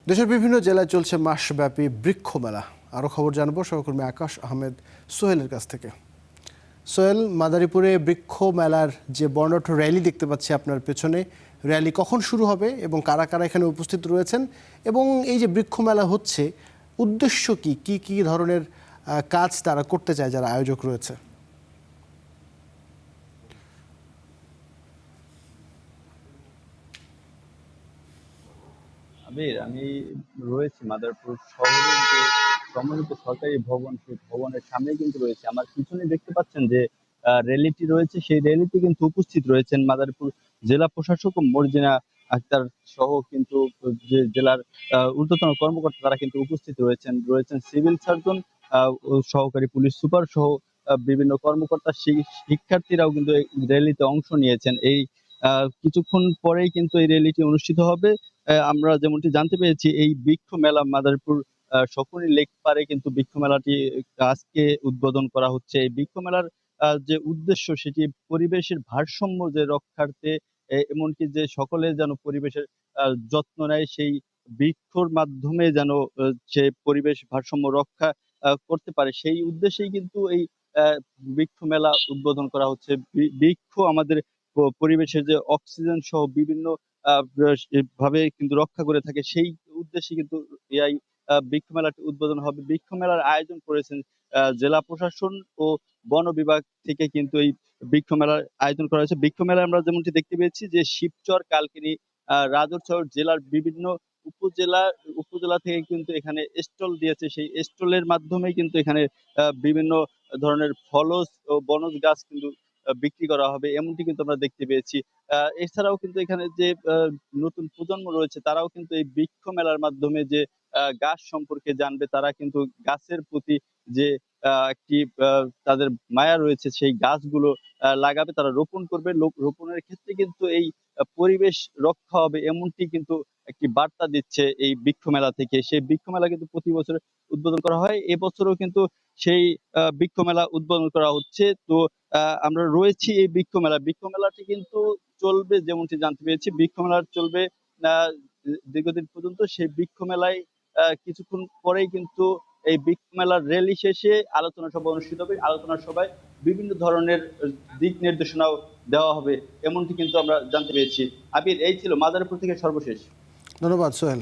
দেশের বিভিন্ন জেলায় চলছে মাসব্যাপী বৃক্ষ মেলা। আরও খবর জানবো সহকর্মী আকাশ আহমেদ সোহেলের কাছ থেকে। সোহেল, মাদারীপুরে বৃক্ষ মেলার যে বর্ণাঢ্য র্যালি দেখতে পাচ্ছি আপনার পেছনে, র্যালি কখন শুরু হবে এবং কারা কারা এখানে উপস্থিত রয়েছেন, এবং এই যে বৃক্ষ মেলা হচ্ছে উদ্দেশ্য কি, কি কি ধরনের কাজ তারা করতে চায় যারা আয়োজক রয়েছে? আবির, আমি রয়েছি মাদারীপুর শহরের যে সম্মানিত সরকারি ভবন, সেই ভবনের সামনে কিন্তু রয়েছে। আমার পিছনে দেখতে পাচ্ছেন যে র্যালিটি রয়েছে, সেই র্যালিতে কিন্তু উপস্থিত রয়েছেন মাদারীপুর জেলা প্রশাসক মর্জিনা আক্তার সহ কিন্তু যে জেলার ঊর্ধ্বতন কর্মকর্তা তারা কিন্তু উপস্থিত রয়েছেন সিভিল সার্জন, ও সহকারী পুলিশ সুপার সহ বিভিন্ন কর্মকর্তা, শিক্ষার্থীরাও কিন্তু এই র্যালিতে অংশ নিয়েছেন। এই কিছুক্ষণ পরেই কিন্তু এই র্যালিটি অনুষ্ঠিত হবে। আমরা যেমনটি জানতে পেরেছি, এই বৃক্ষ মেলা মাদারীপুর শকুনি লেক পারে কিন্তু বৃক্ষ মেলাটি আজকে উদ্বোধন করা হচ্ছে। এই বৃক্ষ মেলার যে উদ্দেশ্য, সেটি পরিবেশের ভারসাম্য যে রক্ষার্থে, এমনকি যে সকলে যেন পরিবেশের যত্ন নেয়, সেই বৃক্ষর মাধ্যমে যেন সে পরিবেশ ভারসাম্য রক্ষা করতে পারে, সেই উদ্দেশ্যেই কিন্তু এই বৃক্ষ মেলা উদ্বোধন করা হচ্ছে। বৃক্ষ আমাদের পরিবেশের যে অক্সিজেন সহ বিভিন্ন ভাবে কিন্তু রক্ষা করে থাকে, সেই উদ্দেশ্যে কিন্তু এই বৃক্ষ মেলাটি উদ্বোধন হবে। বৃক্ষ মেলার আয়োজন করেছেন জেলা প্রশাসন ও বন বিভাগ থেকে কিন্তু এই বৃক্ষ মেলার আয়োজন করা হয়েছে। বৃক্ষ মেলায় আমরা যেমনটি দেখতে পেয়েছি যে শিবচর, কালকিনি, রাজশাহী জেলার বিভিন্ন উপজেলা উপজেলা থেকে কিন্তু এখানে স্টল দিয়েছে। সেই স্টলের মাধ্যমে কিন্তু এখানে বিভিন্ন ধরনের ফলজ ও বনজ গাছ কিন্তু বিক্রি করা হবে, এমনটি কিন্তু আমরা দেখতে পেয়েছি। এছাড়াও কিন্তু এখানে যে নতুন প্রজন্ম রয়েছে, তারাও কিন্তু এই বৃক্ষ মেলার মাধ্যমে যে গাছ সম্পর্কে জানবে, তারা কিন্তু গাছের প্রতি যে একটি তাদের মায়া রয়েছে, সেই গাছগুলো লাগাবে, তারা রোপণ করবে। রোপণের ক্ষেত্রে কিন্তু এই পরিবেশ রক্ষা হবে, এমনটি কিন্তু একটি বার্তা দিচ্ছে এই বৃক্ষ মেলা থেকে। সেই বৃক্ষ মেলা কিন্তু প্রতি বছর উদ্বোধন করা হয়, এবছরও কিন্তু সেই বৃক্ষ মেলা উদ্বোধন করা হচ্ছে। তো আমরা রয়েছি এই বৃক্ষ মেলাটি কিন্তু চলবে, যেমনটি জানতে পেরেছি বৃক্ষ মেলা চলবে আহ দীর্ঘদিন পর্যন্ত। সেই বৃক্ষ মেলায় কিছুক্ষণ পরেই কিন্তু এই বৃক্ষ মেলার র্যালি শেষে আলোচনা সভা অনুষ্ঠিত হবে। আলোচনা সভায় বিভিন্ন ধরনের দিক নির্দেশনাও দেওয়া হবে, এমনটি কিন্তু আমরা জানতে পেরেছি। আবির, এই ছিল মাদারীপুর থেকে সর্বশেষ। ধন্যবাদ সোহেল।